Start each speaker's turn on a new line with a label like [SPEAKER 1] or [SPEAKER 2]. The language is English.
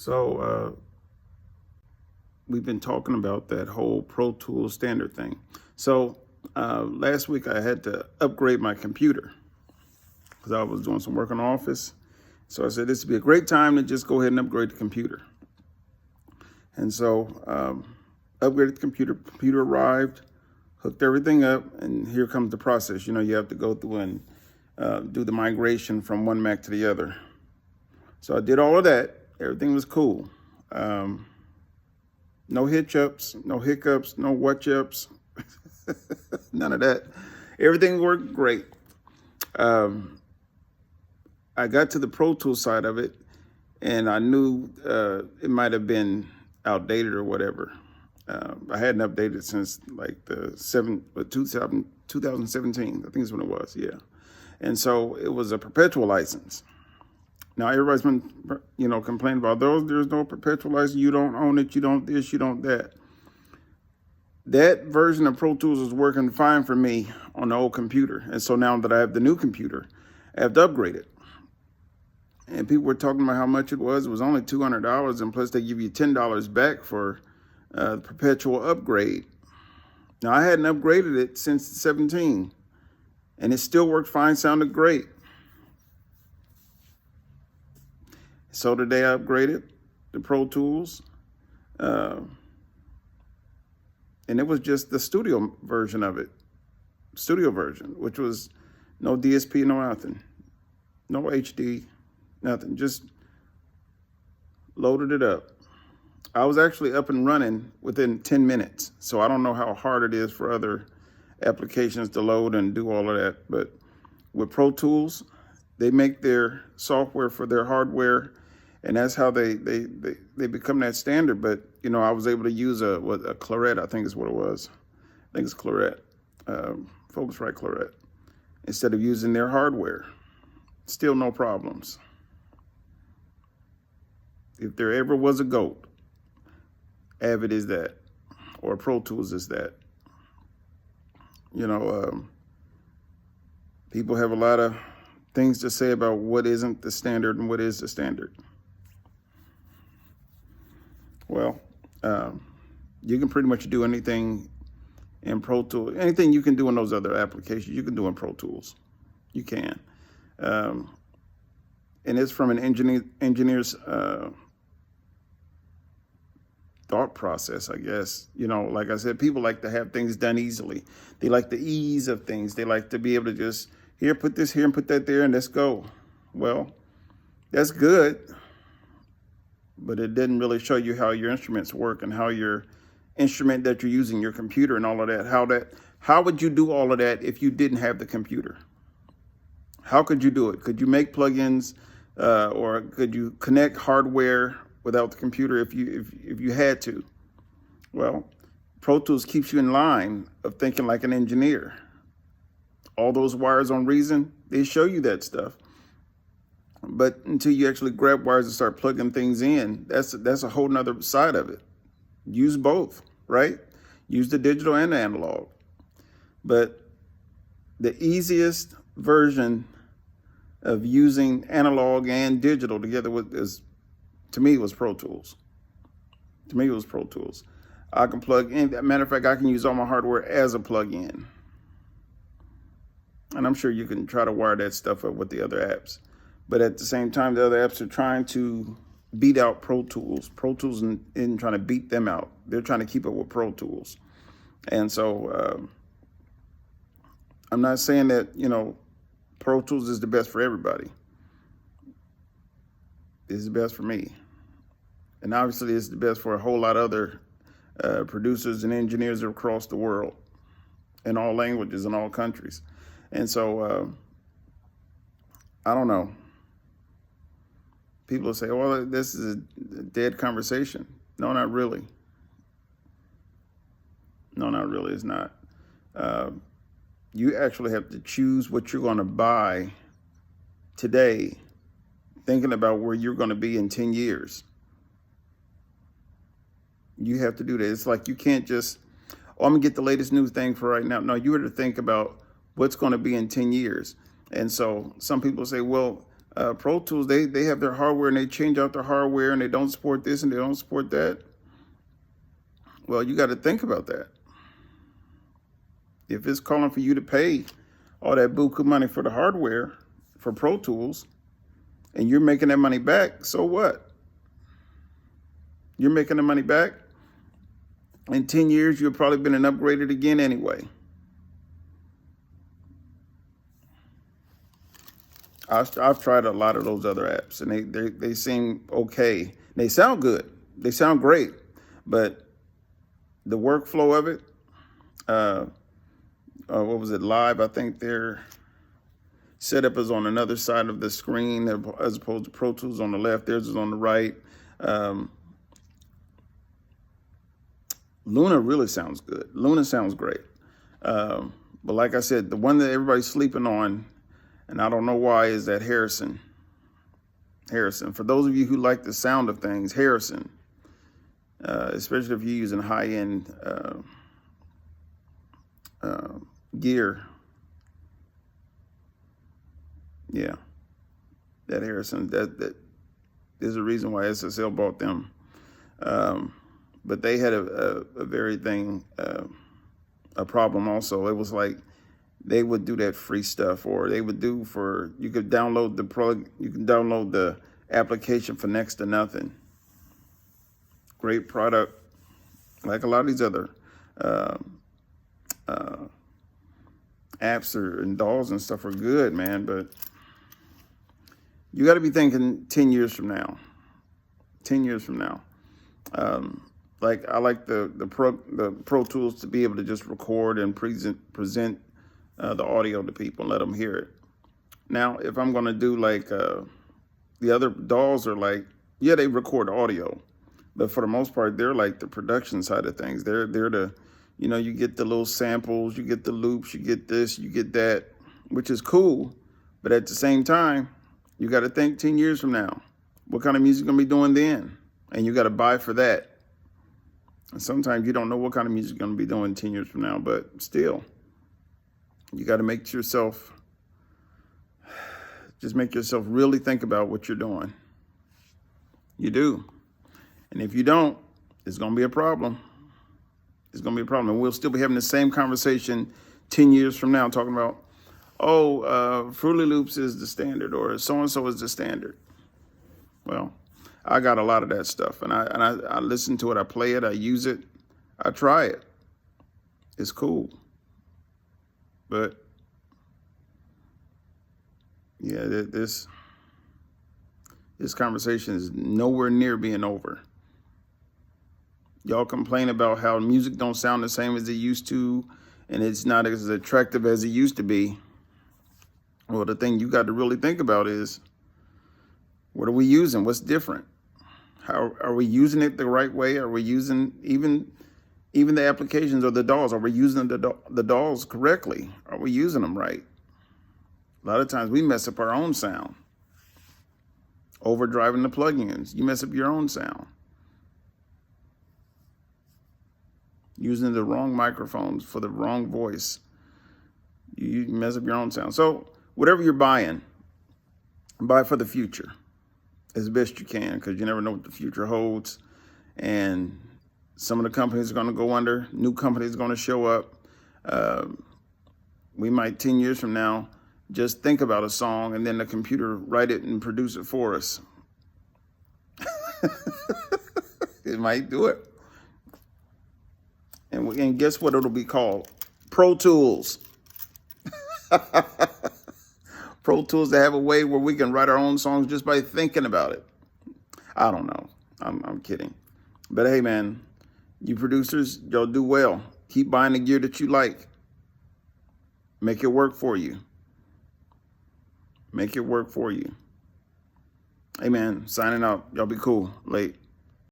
[SPEAKER 1] So we've been talking about that whole Pro Tools standard thing. So last week I had to upgrade my computer because I was doing some work in the office. So I said this would be a great time to just go ahead and upgrade the computer. And so upgraded the computer. Computer arrived, hooked everything up, and here comes the process. You know, you have to go through and do the migration from one Mac to the other. So I did all of that. Everything was cool. No hitch-ups, no hiccups, no whatch-ups, none of that. Everything worked great. I got to the Pro Tools side of it, and I knew it might have been outdated or whatever. I hadn't updated since like the 2017, I think is when it was, yeah. And so it was a perpetual license. Now everybody's been, complaining about those. There's no perpetual license. You don't own it. You don't this. You don't that. That version of Pro Tools is working fine for me on the old computer. And so now that I have the new computer, I have to upgrade it. And people were talking about how much it was. It was only $200, and plus they give you $10 back for the perpetual upgrade. Now I hadn't upgraded it since 17, and it still worked fine. Sounded great. So today I upgraded the Pro Tools, and it was just the studio version of it, which was no DSP, no nothing, no HD, nothing, just loaded it up. I was actually up and running within 10 minutes, so I don't know how hard it is for other applications to load and do all of that, but with Pro Tools, they make their software for their hardware, and that's how they become that standard. But, I was able to use a Claret, I think is what it was. I think it's Claret, Focusrite Claret, instead of using their hardware. Still no problems. If there ever was a GOAT, Avid is that, or Pro Tools is that. People have a lot of things to say about what isn't the standard and what is the standard. Well, you can pretty much do anything in Pro Tools. Anything you can do in those other applications, you can do in Pro Tools. You can. And it's from an engineer's thought process, I guess. Like I said, people like to have things done easily. They like the ease of things. They like to be able to just, here, put this here and put that there and let's go. Well, that's good, but it didn't really show you how your instruments work and how your instrument that you're using, your computer and all of that, how would you do all of that if you didn't have the computer? How could you do it? Could you make plugins or could you connect hardware without the computer if you had to? Well, Pro Tools keeps you in line of thinking like an engineer. All those wires on Reason, they show you that stuff. But until you actually grab wires and start plugging things in, that's a whole nother side of it. Use both, right? Use the digital and the analog. But the easiest version of using analog and digital together to me, was Pro Tools. I can plug in. As a matter of fact, I can use all my hardware as a plug-in. And I'm sure you can try to wire that stuff up with the other apps. But at the same time, the other apps are trying to beat out Pro Tools. Pro Tools isn't trying to beat them out. They're trying to keep up with Pro Tools. And so I'm not saying that, Pro Tools is the best for everybody. It's the best for me. And obviously it's the best for a whole lot of other producers and engineers across the world, in all languages, in all countries. And so, I don't know. People say, well, this is a dead conversation. No, not really. No, not really. It's not. You actually have to choose what you're going to buy today, thinking about where you're going to be in 10 years. You have to do that. It's like you can't just, I'm going to get the latest new thing for right now. No, you have to think about what's going to be in 10 years. And so some people say, well, Pro Tools, they have their hardware and they change out their hardware and they don't support this and they don't support that. Well, you got to think about that. If it's calling for you to pay all that buku money for the hardware for Pro Tools and you're making that money back, so what? You're making the money back. In 10 years, you've probably been upgraded again anyway. I've tried a lot of those other apps, and they seem okay. They sound good. They sound great, but the workflow of it, what was it, Live? I think their setup is on another side of the screen as opposed to Pro Tools on the left. Theirs is on the right. Luna really sounds good. Luna sounds great. But like I said, the one that everybody's sleeping on, and I don't know why, is that Harrison. Harrison. For those of you who like the sound of things, Harrison, especially if you're using high-end gear. Yeah, that Harrison, that there's a reason why SSL bought them. But they had a very thing, a problem also. It was like they would do that free stuff, or they would do you could download you can download the application for next to nothing. Great product, like a lot of these other apps and dolls and stuff are good, man. But you got to be thinking 10 years from now. 10 years from now. Like I like the Pro Tools to be able to just record and present the audio to people and let them hear it. Now, if I'm going to do like the other dolls are like, yeah, they record audio, but for the most part, they're like the production side of things. They're the, you get the little samples, you get the loops, you get this, you get that, which is cool. But at the same time, you got to think 10 years from now, what kind of music going to be doing then? And you got to buy for that. And sometimes you don't know what kind of music you're going to be doing 10 years from now, but still, you got to make yourself really think about what you're doing. You do. And if you don't, it's going to be a problem. It's going to be a problem. And we'll still be having the same conversation 10 years from now, talking about, Fruity Loops is the standard, or so-and-so is the standard. Well, I got a lot of that stuff, and I listen to it, I play it, I use it, I try it. It's cool. But yeah, this conversation is nowhere near being over. Y'all complain about how music don't sound the same as it used to, and it's not as attractive as it used to be. Well, the thing you got to really think about is, what are we using? What's different? How are we using it the right way? Are we using even the applications or the DAWs? Are we using the DAWs correctly? Are we using them right? A lot of times we mess up our own sound. Overdriving the plugins, you mess up your own sound. Using the wrong microphones for the wrong voice, you mess up your own sound. So whatever you're buying, buy for the future as best you can, because you never know what the future holds. And some of the companies are going to go under. New companies are going to show up. We might 10 years from now just think about a song and then the computer write it and produce it for us. It might do it. And guess what it'll be called? Pro Tools. Pro Tools, to have a way where we can write our own songs just by thinking about it. I don't know. I'm kidding. But hey, man, you producers, y'all do well. Keep buying the gear that you like. Make it work for you. Make it work for you. Hey, man, signing out. Y'all be cool. Late.